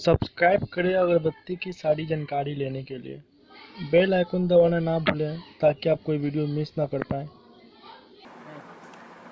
Subscribe करें अगरबत्ती की सारी जानकारी लेने के लिए। बेल आइकन दबाना ना भूलें ताकि आप कोई वीडियो मिस ना कर पाएँ।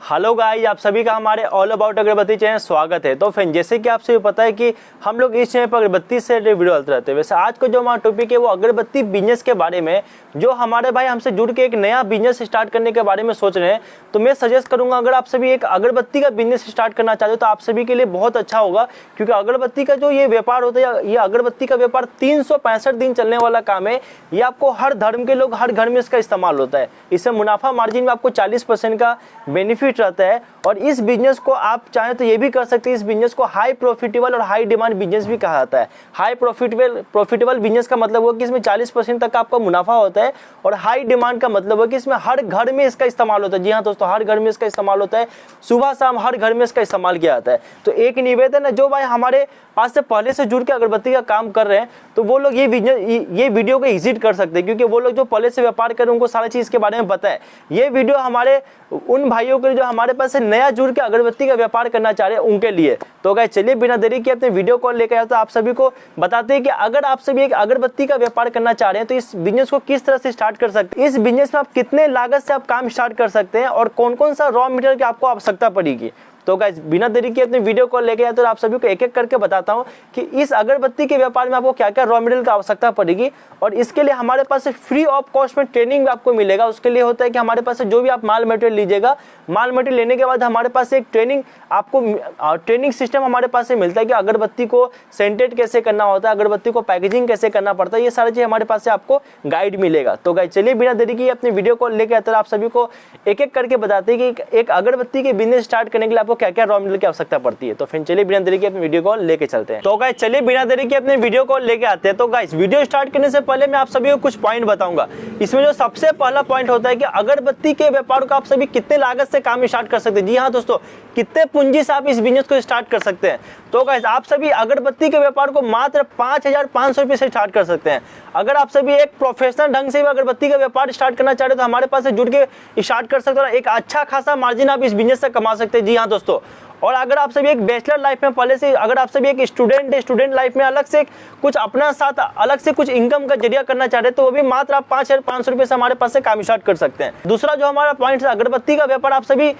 हेलो गाइस, आप सभी का हमारे ऑल अबाउट अगरबत्ती चैनल स्वागत है। तो फ्रेंड, जैसे कि आप सभी पता है कि हम लोग इस चैनल पर अगरबत्ती से वीडियो डालते रहते हैं। वैसे आज का जो हमारा टॉपिक है वो अगरबत्ती बिजनेस के बारे में, जो हमारे भाई हमसे जुड़ के एक नया बिजनेस स्टार्ट करने के बारे में सोच रहे हैं। तो मैं सजेस्ट करूंगा, अगर आप सभी एक अगरबत्ती का बिजनेस स्टार्ट करना चाहते हो तो आप सभी के लिए बहुत अच्छा होगा, क्योंकि अगरबत्ती का जो ये व्यापार होता है, ये अगरबत्ती का व्यापार 365 दिन चलने वाला काम है। ये आपको हर धर्म के लोग हर घर में इसका इस्तेमाल होता है। इससे मुनाफा मार्जिन में आपको 40% का बेनिफिट रहता है। और इस बिजनेस को आप चाहें तो ये भी कर सकते हैं। इस बिजनेस को हाई प्रॉफिटेबल और हाई डिमांड बिजनेस भी कहा जाता है। हाई प्रॉफिटेबल बिजनेस का मतलब हो कि इसमें 40% तक आपका मुनाफा होता है, और हाई डिमांड का मतलब हो कि इसमें हर घर में इसका इस्तेमाल होता है। जी हाँ दोस्तों, हर घर में इसका इस्तेमाल होता है। सुबह शाम हर घर में इसका इस्तेमाल किया जाता है। तो एक निवेदन है, जो भाई हमारे पास से पहले से जुड़ के अगरबत्ती का काम कर रहे हैं, तो वो लोग ये वीडियो को एग्जिट कर सकते हैं, क्योंकि वो लोग जो पहले से व्यापार कर रहे हैं उनको सारी चीज़ के बारे में पता है। ये वीडियो हमारे उन भाइयों के लिए जो हमारे पास से नया जुड़ के अगरबत्ती का व्यापार करना चाह रहे हैं उनके लिए। तो गाइस चलिए बिना देरी के अपने वीडियो कॉल लेकर आए, तो आप सभी को बताते हैं कि अगर आप सभी एक अगरबत्ती का व्यापार करना चाह रहे हैं तो इस बिजनेस को किस तरह से स्टार्ट कर सकते हैं। इस बिजनेस में आप कितने लागत से आप काम स्टार्ट कर सकते हैं, और कौन कौन सा रॉ मटेरियल की आपको आवश्यकता पड़ेगी। तो गाइस बिना देरी के अपने वीडियो कॉल लेके आए, तो आप सभी को एक एक करके बताता हूं कि इस अगरबत्ती के व्यापार में आपको क्या क्या रॉ मटेरियल की आवश्यकता पड़ेगी। और इसके लिए हमारे पास से फ्री ऑफ कॉस्ट में ट्रेनिंग भी आपको मिलेगा। उसके लिए होता है कि हमारे पास से जो भी आप माल मटेरियल लीजिएगा, माल मटेरियल लेने के बाद हमारे पास एक ट्रेनिंग सिस्टम हमारे पास से मिलता है कि अगरबत्ती को सेंटेड कैसे करना होता है, अगरबत्ती को पैकेजिंग कैसे करना पड़ता है। ये सारी चीज़ हमारे पास से आपको गाइड मिलेगा। तो गाइस चलिए बिना देरी के अपने वीडियो कॉल लेके आते हैं, आप सभी को एक एक करके बताते हैं कि एक अगरबत्ती के बिजनेस स्टार्ट करने के लिए आपको क्या क्या रॉ मटेरियल की आवश्यकता पड़ती है। तो फिर चलिए बिना देरी के अपने वीडियो कॉल लेके चलते हैं। तो गाइस चलिए बिना देरी के अपने वीडियो कॉल लेके आते हैं। तो गाइस वीडियो स्टार्ट करने से पहले मैं आप सभी को कुछ पॉइंट बताऊंगा। इसमें जो सबसे पहला पॉइंट होता है कि अगरबत्ती के व्यापार को आप सभी कितने लागत से काम स्टार्ट कर सकते हैं। जी हाँ दोस्तों, कितने पूंजी से आप इस बिजनेस को स्टार्ट कर सकते हैं। तो गाइस आप सभी अगरबत्ती के व्यापार को मात्र 5,500 रुपए से स्टार्ट कर सकते हैं। अगर आप सभी एक प्रोफेशनल ढंग से अगरबत्ती का व्यापार स्टार्ट करना चाह रहे हो तो हमारे पास से जुड़ के स्टार्ट कर सकते हो। एक अच्छा खासा मार्जिन आप इस बिजनेस से कमा सकते हैं। जी हाँ दोस्तों, और अगर आप सभी एक बैचलर लाइफ में पहले से, अगर आप सभी एक स्टूडेंट लाइफ में अलग से कुछ अपना साथ अलग से कुछ इनकम का जरिया करना चाह रहे हैं, तो वो भी मात्र आप 5,500 रुपए से हमारे पास से काम स्टार्ट कर सकते हैं। दूसरा जो हमारा पॉइंट है, अगरबत्ती का व्यापार आप सभी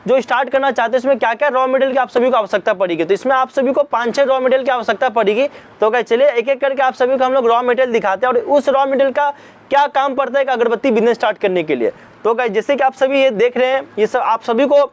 जो स्टार्ट करना चाहते हैं उसमें क्या क्या रॉ मटेरियल की आप सभी को आवश्यकता पड़ेगी। तो इसमें आप सभी को 5-6 रॉ मटेरियल की आवश्यकता पड़ेगी। तो क्या चलिए एक एक करके आप सभी को हम लोग रॉ मटेरियल दिखाते हैं, और उस रॉ मटेरियल का क्या काम पड़ता है एक अगरबत्ती बिजनेस स्टार्ट करने के लिए। तो क्या जैसे कि आप सभी ये देख रहे हैं, ये सब आप सभी को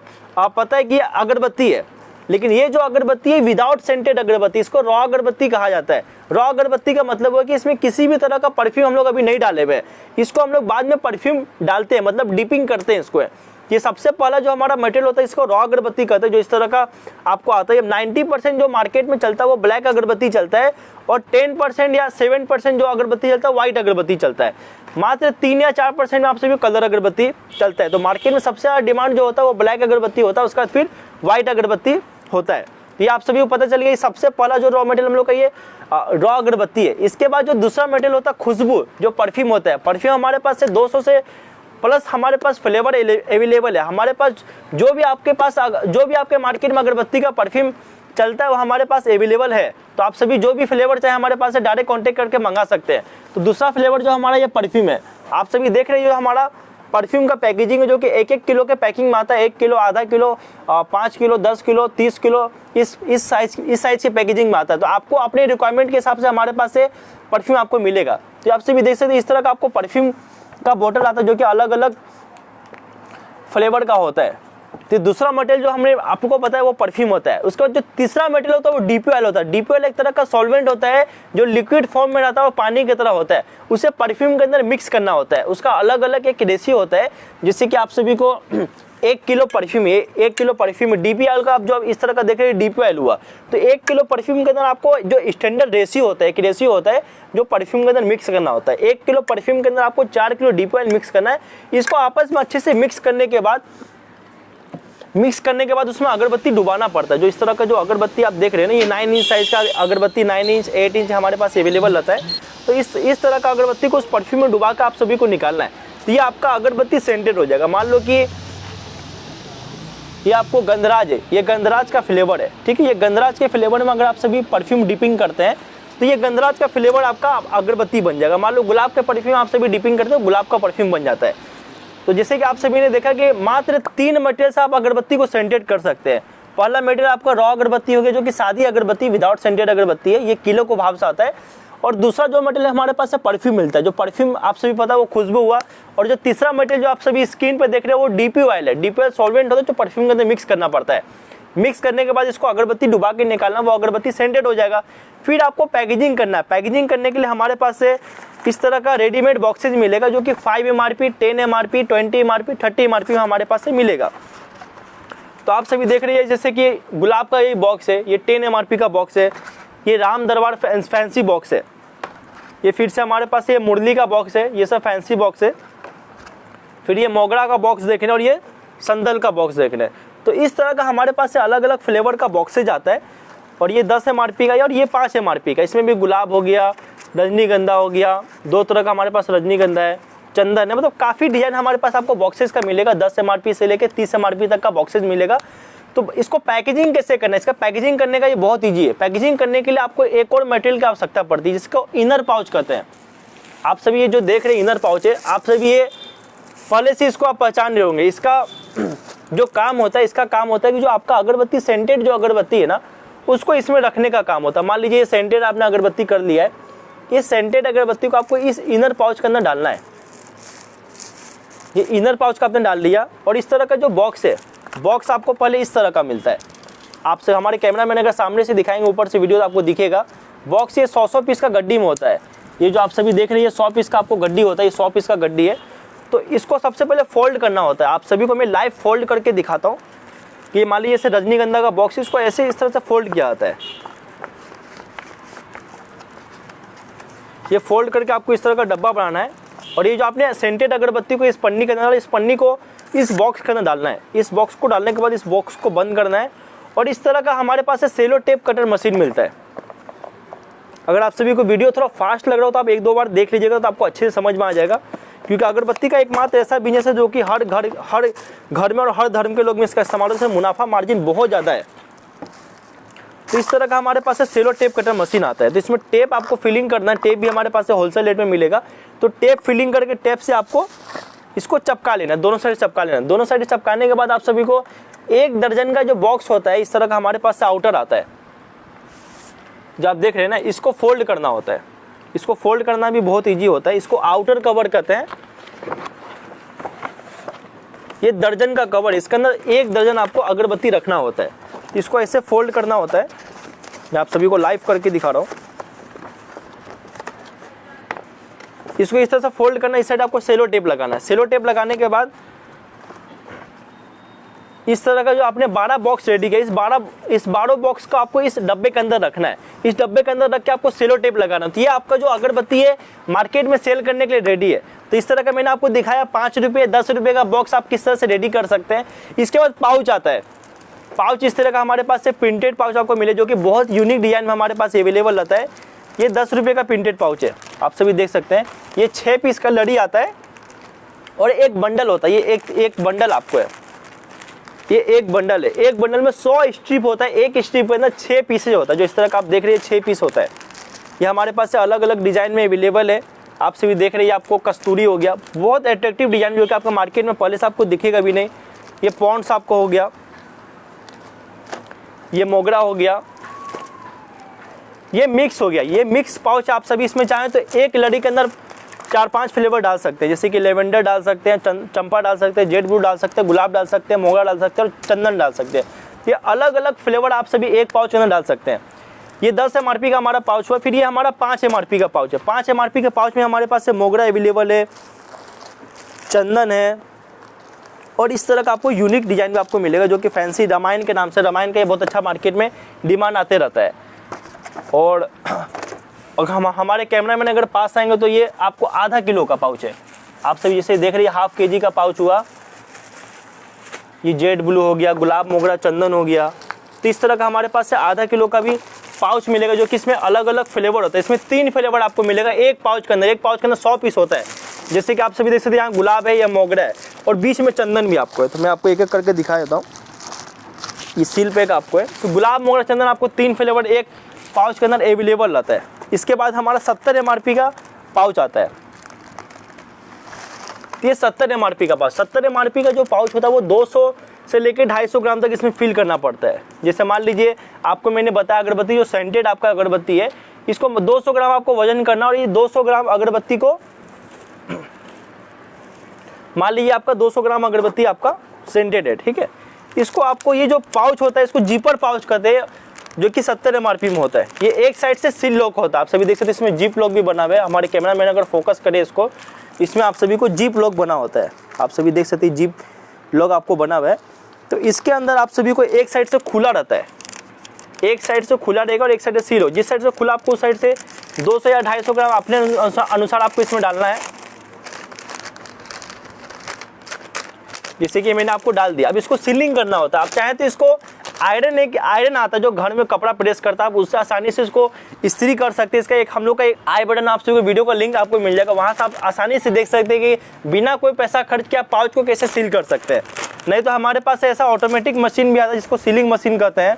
पता है कि अगरबत्ती है, लेकिन ये जो अगरबत्ती है विदाउट सेंटेड अगरबत्ती, इसको रॉ अगरबत्ती कहा जाता है। रॉ अगरबत्ती का मतलब है कि इसमें किसी भी तरह का परफ्यूम हम लोग अभी नहीं डाले हुए हैं। इसको हम लोग बाद में परफ्यूम डालते हैं, मतलब डिपिंग करते हैं इसको। ये सबसे पहला जो हमारा मटेरियल होता है इसको रॉ अगरबत्ती कहते हैं, जो इस तरह का आपको आता है। 90% जो मार्केट में चलता है वो ब्लैक अगरबत्ती चलता है, और 10% या 7% जो अगरबत्ती चलता है व्हाइट अगरबत्ती चलता है। मात्र 3 या 4% में आप सभी कलर अगरबत्ती चलता है। तो मार्केट में सबसे ज़्यादा डिमांड जो होता है वो ब्लैक अगरबत्ती होता है, उसका फिर व्हाइट अगरबत्ती होता है। ये आप सभी को पता चल गया। सबसे पहला जो रॉ मटेरियल हम लोग का ये रॉ अगरबत्ती है। इसके बाद जो दूसरा मटेरियल होता है खुशबू, जो परफ्यूम होता है। परफ्यूम हमारे पास से 200 से प्लस हमारे पास फ्लेवर अवेलेबल है। हमारे पास जो भी आपके मार्केट में अगरबत्ती का परफ्यूम चलता है वो हमारे पास अवेलेबल है। तो आप सभी जो भी फ्लेवर चाहे हमारे पास से डायरेक्ट कांटेक्ट करके मंगा सकते हैं। तो दूसरा फ्लेवर जो हमारा ये परफ्यूम है, आप सभी देख रहे हैं, जो हमारा परफ्यूम का पैकेजिंग है, जो कि 1-1 किलो के पैकिंग में आता है। 1 किलो, आधा किलो, 5 किलो, 10 किलो, 30 किलो, इस साइज की पैकेजिंग में आता है। तो आपको अपने रिक्वायरमेंट के हिसाब से हमारे पास से परफ्यूम आपको मिलेगा। तो आप सभी देख सकते हैं इस तरह का आपको परफ्यूम का बोतल आता है, जो कि अलग अलग फ्लेवर का होता है। तो दूसरा मटेरियल जो हमने आपको पता है वो परफ्यूम होता है। उसके बाद जो तीसरा मटेरियल होता है वो डीपी ऑयल होता है। डीपी ऑयल एक तरह का सॉल्वेंट होता है, जो लिक्विड फॉर्म में रहता है और पानी की तरह होता है। उसे परफ्यूम के अंदर मिक्स करना होता है। उसका अलग अलग एक रेशियो होता है, जिससे कि आप सभी को 1 किलो परफ्यूम है, 1 किलो परफ्यूम डीपी ऑयल का आप जो इस तरह का देख रहे हैं डीपी ऑयल हुआ, तो 1 किलो परफ्यूम के अंदर आपको जो स्टैंडर्ड रेशियो होता है, एक रेशियो होता है जो परफ्यूम के अंदर मिक्स करना होता है। 1 किलो परफ्यूम के अंदर आपको 4 किलो डीपी ऑयल मिक्स करना है। इसको आपस में अच्छे से मिक्स करने के बाद उसमें अगरबत्ती डुबाना पड़ता है। जो इस तरह का जो अगरबत्ती आप देख रहे हैं ना, ये 9 इंच साइज का अगरबत्ती, 9 इंच 8 इंच हमारे पास अवेलेबल रहता है। तो इस तरह का अगरबत्ती को उस परफ्यूम में डुबा कर आप सभी को निकालना है। तो ये आपका अगरबत्ती सेंटेड हो जाएगा। मान लो कि ये आपको गंधराज है, ये गंधराज का फ्लेवर है, ठीक है। ये गंधराज के फ्लेवर में अगर आप सभी परफ्यूम डिपिंग करते हैं तो ये गंधराज का फ्लेवर आपका अगरबत्ती बन जाएगा। मान लो गुलाब का परफ्यूम आप सभी डिपिंग करते हो, गुलाब का परफ्यूम बन जाता है। तो जैसे कि आप सभी ने देखा कि मात्र 3 मटेरियल से आप अगरबत्ती को सेंटेड कर सकते हैं। पहला मटेरियल आपका रॉ अगरबत्ती हो गया, जो कि सादी अगरबत्ती विदाउट सेंटेड अगरबत्ती है, ये किलो को भाव से आता है। और दूसरा जो मटेरियल हमारे पास है परफ्यूम मिलता है, जो परफ्यूम आप सभी पता है वो खुशबू हुआ। और जो तीसरा मटेरियल जो आप सभी स्क्रीन पे देख रहे हो वो डीपी ऑयल है। डीपी ऑयल सॉल्वेंट होता है जो परफ्यूम के अंदर मिक्स करना पड़ता है। मिक्स करने के बाद इसको अगरबत्ती डुबा के निकालना, वो अगरबत्ती सेंटेड हो जाएगा। फिर आपको पैकेजिंग करना है। पैकेजिंग करने के लिए हमारे पास से इस तरह का रेडीमेड बॉक्सेज मिलेगा, जो कि 5 MRP, 10 MRP, 20 MRP, 30 MRP में हमारे पास से मिलेगा। तो आप सभी देख रहे हैं जैसे कि गुलाब का ये बॉक्स है, ये 10 MRP का बॉक्स है। ये राम दरबार फैंसी बॉक्स है। ये फिर से हमारे पास ये मुरली का बॉक्स है, ये सब फैंसी बॉक्स है। फिर ये मोगरा का बॉक्स देख रहे हैं और ये संदल का बॉक्स देख रहे हैं। तो इस तरह का हमारे पास से अलग अलग फ्लेवर का बॉक्सेज आता है। और ये 10 MRP का है और ये 5 MRP का। इसमें भी गुलाब हो गया, रजनीगंधा हो गया, 2 तरह का हमारे पास रजनीगंधा है, चंदन है। मतलब काफ़ी डिजाइन हमारे पास आपको बॉक्सेस का मिलेगा। 10 MRP से लेकर 30 MRP तक का बॉक्सेज मिलेगा। तो इसको पैकेजिंग कैसे करना है, इसका पैकेजिंग करने का ये बहुत ईजी है। पैकेजिंग करने के लिए आपको एक और मटेरियल की आवश्यकता पड़ती है, जिसको इनर पाउच कहते हैं। आप सभी ये जो देख रहे हैं इनर पाउच है, आप सभी ये पहले से इसको आप पहचान रहे होंगे। इसका जो काम होता है, इसका काम होता है कि जो आपका अगरबत्ती सेंटेड जो अगरबत्ती है ना, उसको इसमें रखने का काम होता है। मान लीजिए ये सेंटेड आपने अगरबत्ती कर लिया है, ये सेंटेड अगरबत्ती को आपको इस इनर पाउच के अंदर डालना है। ये इनर पाउच का आपने डाल लिया और इस तरह का जो बॉक्स है, बॉक्स आपको पहले इस तरह का मिलता है। आपसे हमारे कैमरा मैन अगर सामने से दिखाएंगे, ऊपर से वीडियो आपको दिखेगा। बॉक्स ये 100 पीस का गड्डी में होता है। ये जो आप सभी देख रहे हैं 100 पीस का आपको गड्डी होता है, ये 100 पीस का गड्डी है। तो इसको सबसे पहले फोल्ड करना होता है। आप सभी को मैं लाइव फोल्ड करके दिखाता हूँ कि मान लीजिए जैसे रजनीगंधा का बॉक्स, इसको ऐसे इस तरह से फोल्ड किया जाता है। ये फोल्ड करके आपको इस तरह का डब्बा बनाना है। और ये जो आपने सेंटेड अगरबत्ती को इस पन्नी के अंदर, इस पन्नी को इस बॉक्स के अंदर डालना है। इस बॉक्स को डालने के बाद इस बॉक्स को बंद करना है। और इस तरह का हमारे पास सेलो टेप कटर मशीन मिलता है। अगर आप सभी को वीडियो थोड़ा फास्ट लग रहा हो तो आप 1-2 बार देख लीजिएगा, तो आपको अच्छे से समझ में आ जाएगा। क्योंकि अगरबत्ती का एकमात्र ऐसा बिजनेस है जो कि हर घर में और हर धर्म के लोग में इसका इस्तेमाल होता है। मुनाफा मार्जिन बहुत ज़्यादा है। तो इस तरह का हमारे पास सेलो टेप कटर मशीन आता है। तो इसमें टेप आपको फिलिंग करना है। टेप भी हमारे पास होलसेल रेट में मिलेगा। तो टेप फिलिंग करके टेप से आपको इसको चपका लेना है, दोनों साइड चपका लेना है। दोनों साइड चपकाने के बाद आप सभी को 1 दर्जन का जो बॉक्स होता है, इस तरह का हमारे पास से आउटर आता है, जो आप देख रहे हैं ना, इसको फोल्ड करना होता है। इसको फोल्ड करना भी बहुत ईजी होता है। इसको आउटर कवर कहते हैं। ये दर्जन का कवर, इसके अंदर 1 दर्जन आपको अगरबत्ती रखना होता है। इसको ऐसे फोल्ड करना होता है। मैं आप सभी को लाइव करके दिखा रहा हूँ। इसको इस तरह से फोल्ड करना, इस साइड आपको सेलो टेप लगाना है। सेलो टेप लगाने के बाद इस तरह का जो आपने 12 बॉक्स रेडी किया, इस 12 बॉक्स को आपको इस डब्बे के अंदर रखना है। इस डब्बे के अंदर रख के आपको सेलो टेप लगाना है। तो ये आपका जो अगरबत्ती है मार्केट में सेल करने के लिए रेडी है। तो इस तरह का मैंने आपको दिखाया 5 रुपये 10 रुपये का बॉक्स आप किस तरह से रेडी कर सकते हैं। इसके बाद पाउच आता है। पाउच इस तरह का हमारे पास से प्रिंटेड पाउच आपको मिले, जो कि बहुत यूनिक डिजाइन में हमारे पास अवेलेबल रहता है। ये 10 रुपये का प्रिंटेड पाउच है, आप सभी देख सकते हैं। ये 6 पीस का लड़ी आता है और एक बंडल होता है। ये एक बंडल आपको है, ये एक बंडल है। एक बंडल में 100 स्ट्रिप होता है। एक स्ट्रिप के अंदर 6 पीसेज होता है। जो इस तरह का आप देख रहे हैं 6 पीस होता है। ये हमारे पास से अलग अलग डिजाइन में अवेलेबल है। आप सभी देख रहे हैं आपको कस्तूरी हो गया, बहुत अट्रैक्टिव डिजाइन जो कि आपको मार्केट में पहले से आपको दिखेगा भी नहीं। ये पॉन्ड्स आपको हो गया, ये मोगरा हो गया, ये मिक्स हो गया। ये मिक्स पाउच आप सभी इसमें चाहें तो एक लड़ी के अंदर 4-5 फ्लेवर डाल सकते हैं। जैसे कि लेवेंडर डाल सकते हैं, चंपा डाल सकते हैं, जेड ब्लू डाल सकते हैं, गुलाब डाल सकते हैं, मोगरा डाल सकते हैं और चंदन डाल सकते हैं। ये अलग अलग फ्लेवर आप सभी एक पाउच के अंदर डाल सकते हैं। ये 10 MRP का हमारा पाउच हुआ। फिर ये हमारा 5 MRP का पाउच है। 5 MRP के पाउच में हमारे पास से मोगरा अवेलेबल है, चंदन है और इस तरह का आपको यूनिक डिजाइन में आपको मिलेगा, जो कि फैंसी रामायण के नाम से, रामायण का ये बहुत अच्छा मार्केट में डिमांड आते रहता है। और हम हमारे कैमरा मैन अगर पास आएंगे तो ये आपको आधा किलो का पाउच है। आप सभी जैसे देख रही है ½ kg का पाउच हुआ। ये जेड ब्लू हो गया, गुलाब मोगरा चंदन हो गया। तो इस तरह का हमारे पास से आधा किलो का भी पाउच मिलेगा, जो कि इसमें अलग अलग फ्लेवर होता है। इसमें 3 फ्लेवर आपको मिलेगा एक पाउच के अंदर। एक पाउच के अंदर 100 पीस होता है। जैसे कि आप सभी देख सकते हैं यहाँ गुलाब है या मोगरा है और बीच में चंदन भी आपको है। तो मैं आपको एक एक करके दिखा देता हूँ। ये सील पैक आपको है। तो गुलाब मोगरा चंदन आपको 3 फ्लेवर एक पाउच के अंदर अवेलेबल रहता है। इसके बाद हमारा 70 MRP का पाउच आता है। ये 70 MRP का पाउच, 70 MRP का जो पाउच होता है वो 200 से लेकर 250 ग्राम तक इसमें फिल करना पड़ता है। जैसे मान लीजिए आपको मैंने बताया अगरबत्ती जो सेंटेड आपका अगरबत्ती है, इसको 200 ग्राम आपको वजन करना, और ये 200 ग्राम अगरबत्ती को मान लीजिए आपका 200 ग्राम अगरबत्ती आपका सेंटेड है, ठीक है। इसको आपको ये जो पाउच होता है इसको जीपर पाउच कहते हैं, जो कि 70 MRP में होता है। ये एक साइड से सील लॉक होता है, आप सभी देख सकते हैं। इसमें जीप लॉक भी बना हुआ है। हमारे कैमरा मैन अगर फोकस करे इसको, इसमें आप सभी को जीप लॉक बना होता है, आप सभी देख सकते हैं जीप लॉक आपको बना हुआ है। तो इसके अंदर आप सभी को एक साइड से खुला रहता है, एक साइड से खुला रहेगा और एक साइड से सील हो। जिस साइड से खुला आपको उस साइड से 200 या 250 ग्राम अपने अनुसार आपको इसमें डालना है। जैसे कि मैंने आपको डाल दिया। अब इसको सीलिंग करना होता है। आप चाहें तो इसको आयरन, एक आयरन आता है जो घर में कपड़ा प्रेस करता है, आप उससे आसानी से इसको इस्त्री कर सकते हैं। इसका एक हम लोग का एक आई बटन आप सभी को वीडियो का लिंक आपको मिल जाएगा, वहाँ से आप आसानी से देख सकते हैं कि बिना कोई पैसा खर्च किए आप पाउच को कैसे सील कर सकते हैं। नहीं तो हमारे पास ऐसा ऑटोमेटिक मशीन भी आता है जिसको सीलिंग मशीन कहते हैं।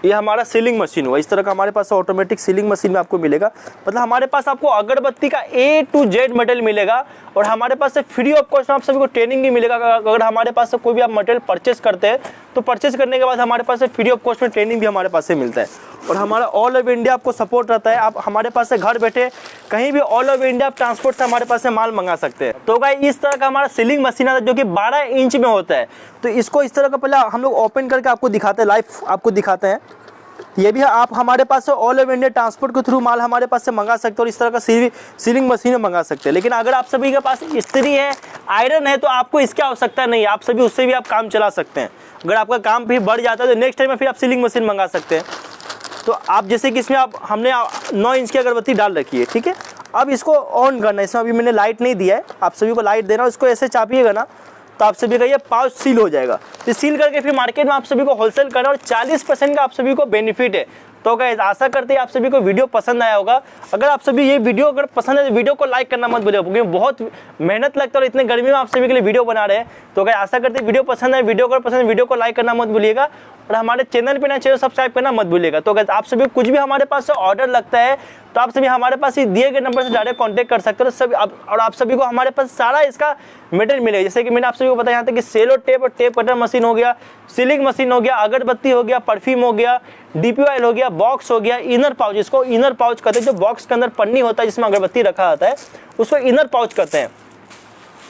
ये हमारा सीलिंग मशीन हुआ, इस तरह का हमारे पास ऑटोमेटिक सीलिंग मशीन में आपको मिलेगा। मतलब हमारे पास आपको अगरबत्ती का A to Z मटेरियल मिलेगा, और हमारे पास से फ्री ऑफ कॉस्ट आप सभी को ट्रेनिंग भी मिलेगा। अगर हमारे पास से कोई भी आप मटेरियल परचेस करते हैं तो परचेस करने के बाद हमारे पास से फ्री ऑफ कॉस्ट में ट्रेनिंग भी हमारे पास से मिलता है। और हमारा ऑल ओवर इंडिया आपको सपोर्ट रहता है। आप हमारे पास से घर बैठे कहीं भी ऑल ओवर इंडिया आप ट्रांसपोर्ट से हमारे पास से माल मंगा सकते हैं। तो गाइस इस तरह का हमारा सीलिंग मशीन आता है जो कि 12 इंच में होता है। तो इसको इस तरह का पहले हम लोग ओपन करके आपको दिखाते हैं, लाइव आपको दिखाते हैं। ये भी आप हमारे पास से ऑल ओवर इंडिया ट्रांसपोर्ट के थ्रू माल हमारे पास से मंगा सकते हैं और इस तरह का सीलिंग मशीन मंगा सकते हैं। लेकिन अगर आप सभी के पास इस्त्री है, आयरन है, तो आपको इसकी आवश्यकता नहीं है। आप सभी उससे भी आप काम चला सकते हैं। अगर आपका काम भी बढ़ जाता है तो नेक्स्ट टाइम में फिर आप सीलिंग मशीन मंगा सकते हैं। तो आप जैसे कि इसमें हमने 9 इंच की अगरबत्ती डाल रखी है, ठीक है। अब इसको ऑन करना है। इसमें अभी मैंने लाइट नहीं दिया है, आप सभी को लाइट देना। इसको ऐसे चापिएगा ना तो आप सभी का ये पाउच सील हो जाएगा। तो सील करके फिर मार्केट में आप सभी को होलसेल करना, और 40% का आप सभी को बेनिफिट है। तो गाइस आशा करते हैं आप सभी को वीडियो पसंद आया होगा। अगर आप सभी ये वीडियो अगर पसंद है तो वीडियो को लाइक करना मत भूलिएगा, क्योंकि बहुत मेहनत लगता है और इतने गर्मी में आप सभी के लिए वीडियो बना रहे हैं। तो गाइस आशा करते हैं वीडियो पसंद है, वीडियो अगर पसंद है वीडियो को लाइक करना मत भूलिएगा, और हमारे चैनल पे ना चैनल सब्सक्राइब करना मत भूलिएगा। तो गाइस आप सभी कुछ भी हमारे पास से ऑर्डर लगता है तो आप सभी हमारे पास दिए गए नंबर से डायरेक्ट कांटेक्ट कर सकते हो सभी। और आप सभी को हमारे पास सारा इसका मटेरियल मिलेगा। जैसे कि मैंने आप सभी को बताया यहाँ तक कि सेलो टेप और टेप कटर मशीन हो गया, सीलिंग मशीन हो गया, अगरबत्ती हो गया, परफ्यूम हो गया, डीपी ऑयल हो गया, बॉक्स हो गया, इनर पाउच, इसको इनर पाउच कहते हैं। जो बॉक्स के अंदर पन्नी होता है जिसमें अगरबत्ती रखा जाता है उसको इनर पाउच कहते हैं।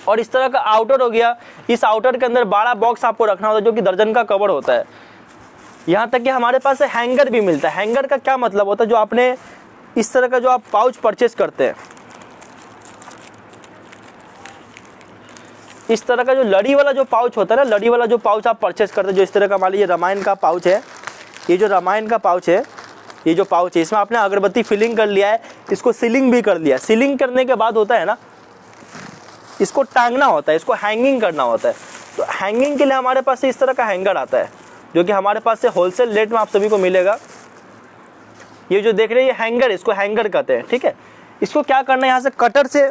और इस तरह का आउटर हो गया, इस आउटर के अंदर 12 बॉक्स आपको रखना होता है जो कि दर्जन का कवर होता है। यहाँ तक कि हमारे पास हैंगर भी मिलता है। हैंगर का क्या मतलब होता है, जो आपने इस तरह का जो आप पाउच परचेस करते हैं, इस तरह का जो लड़ी वाला जो पाउच होता है ना, लड़ी वाला जो पाउच आप परचेस करते हैं, जो इस तरह का मान लीजिए रामायण का पाउच है, ये जो रामायण का पाउच है, ये जो पाउच है इसमें आपने अगरबत्ती फिलिंग कर लिया है, इसको सीलिंग भी कर लिया। सीलिंग करने के बाद होता है ना, इसको टांगना होता है, इसको हैंगिंग करना होता है। तो हैंगिंग के लिए हमारे पास इस तरह का हैंगर आता है जो कि हमारे पास से होलसेल रेट में आप सभी को मिलेगा। ये जो देख रहे हैं ये हैंगर, इसको हैंगर कहते हैं, ठीक है। इसको क्या करना है, यहाँ से कटर से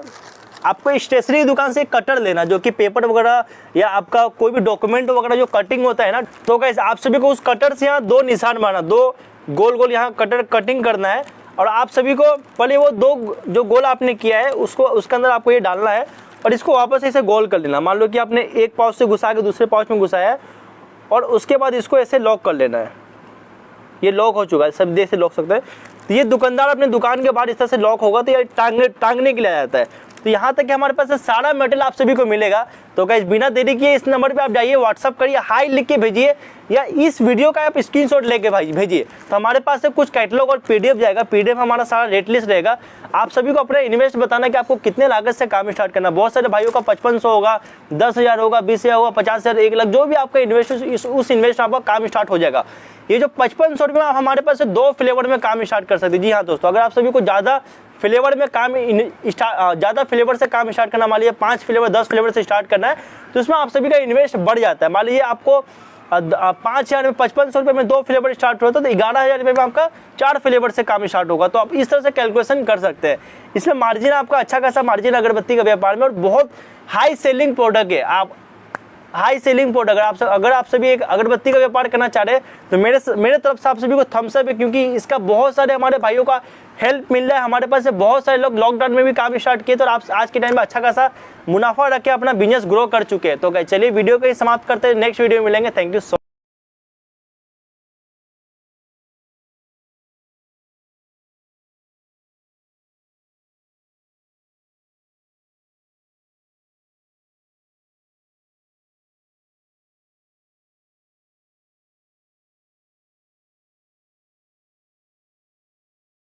आपको स्टेशनरी दुकान से कटर लेना, जो कि पेपर वगैरह या आपका कोई भी डॉक्यूमेंट वगैरह जो कटिंग होता है ना। तो गाइस आप सभी को उस कटर से यहाँ 2 निशान मारना, 2 गोल गोल यहाँ कटिंग करना है। और आप सभी को पहले वो 2 जो गोल आपने किया है उसको उसके अंदर आपको ये डालना है और इसको वापस ऐसे गोल कर लेना। मान लो कि आपने एक पाउच से घुसा के दूसरे पाउच में घुसाया है, और उसके बाद इसको ऐसे लॉक कर लेना है। ये लॉक हो चुका है, सब देख से लॉक सकते हैं। तो ये दुकानदार अपने दुकान के बाहर इस तरह से लॉक होगा तो ये टांगने के लिए आ जाता है। तो यहाँ तक कि हमारे पास सारा मटेरियल आप सभी को मिलेगा। तो गाइस बिना देरी किए इस नंबर पे आप जाइए, व्हाट्सअप करिए, हाई लिख के भेजिए, या इस वीडियो का आप स्क्रीनशॉट लेके भेजिए। तो हमारे पास से कुछ कैटलॉग और पीडीएफ जाएगा। पीडीएफ हमारा सारा रेट लिस्ट रहेगा। आप सभी को अपना इन्वेस्ट बताना कि आपको कितने लागत से काम स्टार्ट करना। बहुत सारे भाइयों का 5500 होगा, 10,000 होगा, 20,000 होगा, 50,000, 1 लाख, जो भी आपका इन्वेस्ट उस इन्वेस्ट आपका काम स्टार्ट हो जाएगा। ये जो 5500 रुपये में आप हमारे पास से 2 फ्लेवर में काम स्टार्ट कर सकते हैं। जी हाँ दोस्तों, अगर आप सभी को ज़्यादा फ्लेवर में ज़्यादा फ्लेवर से काम स्टार्ट करना, मान लीजिए 5 फ्लेवर 10 फ्लेवर से स्टार्ट करना है, तो उसमें आप सभी का इन्वेस्ट बढ़ जाता है। मान लीजिए आपको 5,000 में 5500 रुपये में 2 फ्लेवर स्टार्ट होता है तो 11,000 रुपये में आपका 4 फ्लेवर से काम स्टार्ट होगा। तो आप इस तरह से कैलकुलेशन कर सकते हैं। इसमें मार्जिन आपका अच्छा खासा मार्जिन अगरबत्ती का व्यापार में, और बहुत हाई सेलिंग प्रोडक्ट है। आप हाई सेलिंग प्रोडक्ट। अगर आप सभी एक अगरबत्ती का व्यापार करना चाह रहे हैं तो मेरे तरफ से आप सभी को थम्स अप है, क्योंकि इसका बहुत सारे हमारे भाइयों का हेल्प मिल रहा है। हमारे पास से बहुत सारे लोग लॉकडाउन में भी काम स्टार्ट किए, तो आप आज के टाइम में अच्छा खासा मुनाफा रख के अपना बिजनेस ग्रो कर चुके हैं। तो चलिए वीडियो को ही समाप्त करते हैं, नेक्स्ट वीडियो में मिलेंगे। Thank you so